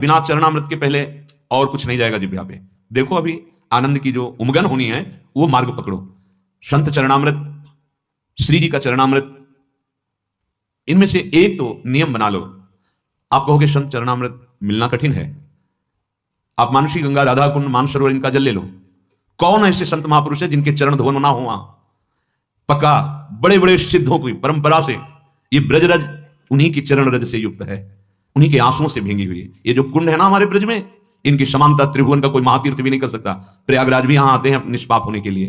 बिना चरणामृत के पहले और कुछ नहीं जाएगा जिब्या पे। देखो अभी आनंद की जो उमगन होनी है वो मार्ग पकड़ो। संत चरणामृत, श्री जी का चरणामृत, इनमें से एक तो नियम बना लो। आप कहोगे संत चरणामृत मिलना कठिन है, आप मानसी गंगा, राधा कुंड, मानसरोवर इनका जल ले लो। कौन ऐसे संत महापुरुष है जिनके चरण धोवन ना हो? वहां पक्का बड़े बड़े सिद्धों की परंपरा से ये ब्रजरज उन्हीं की चरण रज से युक्त है, उन्हीं के आंसुओं से भींगी हुई है। ये जो कुंड है ना हमारे ब्रज में, इनकी समानता त्रिभुवन का कोई महातीर्थ भी नहीं कर सकता। प्रयागराज भी यहां आते हैं निष्पाप होने के लिए।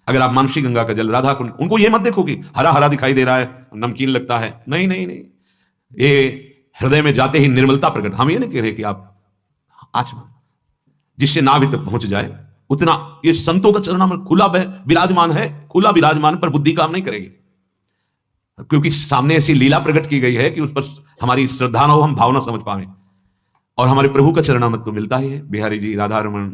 अगर आप मानसी गंगा का जल, राधा कुंड, उनको ये मत देखो कि हरा हरा दिखाई दे रहा है, नमकीन लगता है। नहीं नहीं नहीं, ये हृदय में जाते ही निर्मलता प्रकट। हम ये नहीं कह रहे कि आप आचमन जिससे नाभि तक पहुंच जाए उतना, ये संतों का चरणामृत खुला विराजमान है, खुला विराजमान पर बुद्धि काम नहीं करेगी, क्योंकि सामने ऐसी लीला प्रकट की गई है कि उस पर हमारी श्रद्धा न हो, हम भावना समझ पाए। और हमारे प्रभु का चरणामृत तो मिलता ही है। बिहारी जी, राधा रमन,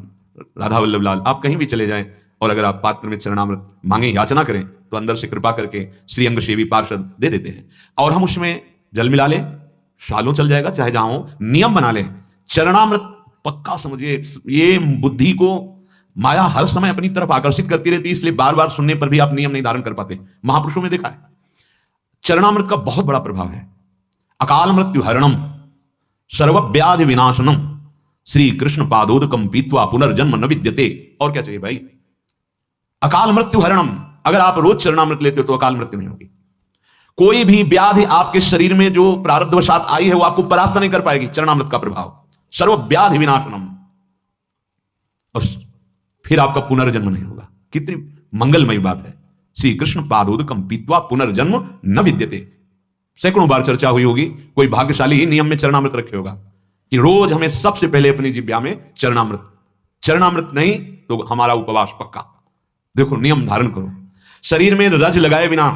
राधा वल्लभ लाल, आप कहीं भी चले जाएं और अगर आप पात्र में चरणामृत मांगे, याचना करें, तो अंदर से कृपा करके श्री अंग सेवी पार्षद दे देते हैं। और हम उसमें जल मिला लें, सालों चल जाएगा, चाहे जहां हो। नियम बना लें, चरणामृत पक्का समझिए। ये बुद्धि को माया हर समय अपनी तरफ आकर्षित करती रहती है, इसलिए बार बार सुनने पर भी आप नियम नहीं धारण कर पाते। महापुरुषों में देखा है चरणामृत का बहुत बड़ा प्रभाव है। अकाल मृत्यु हरणम सर्व व्याधि विनाशनम श्री कृष्ण पादोदकम पीत्वा पुनर्जन्म न विद्यते। और क्या चाहिए भाई? अकाल मृत्यु हरणम। अगर आप रोज चरणामृत लेते हो तो अकाल मृत्यु नहीं होगी। कोई भी व्याधि आपके शरीर में जो प्रारब्धवशात आई है वो आपको परास्त नहीं कर पाएगी। चरणामृत का प्रभाव सर्व व्याधि विनाशनम, और फिर आपका पुनर्जन्म नहीं होगा। कितनी मंगलमयी बात है। श्री कृष्ण पादोदकम पीत्वा पुनर्जन्म न विद्यते। सैकड़ों बार चर्चा हुई होगी। कोई भाग्यशाली ही नियम में चरणामृत रखे होगा कि रोज हमें सबसे पहले अपनी जिब्या में चरणामृत, चरणामृत नहीं तो हमारा उपवास पक्का। देखो नियम धारण करो। शरीर में रज लगाए बिना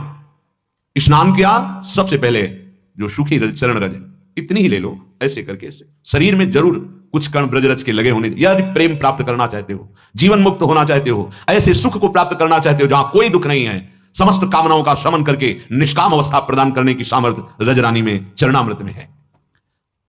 स्नान किया, सबसे पहले जो सूखी चरण रज इतनी ही ले लो। ऐसे करके शरीर में जरूर कुछ कण ब्रजरज के लगे होने। यदि प्रेम प्राप्त करना चाहते हो, जीवन मुक्त होना चाहते हो, ऐसे सुख को प्राप्त करना चाहते हो जहां कोई दुख नहीं है, समस्त कामनाओं का शमन करके निष्काम अवस्था प्रदान करने की सामर्थ्य रजरानी में, चरणामृत में है।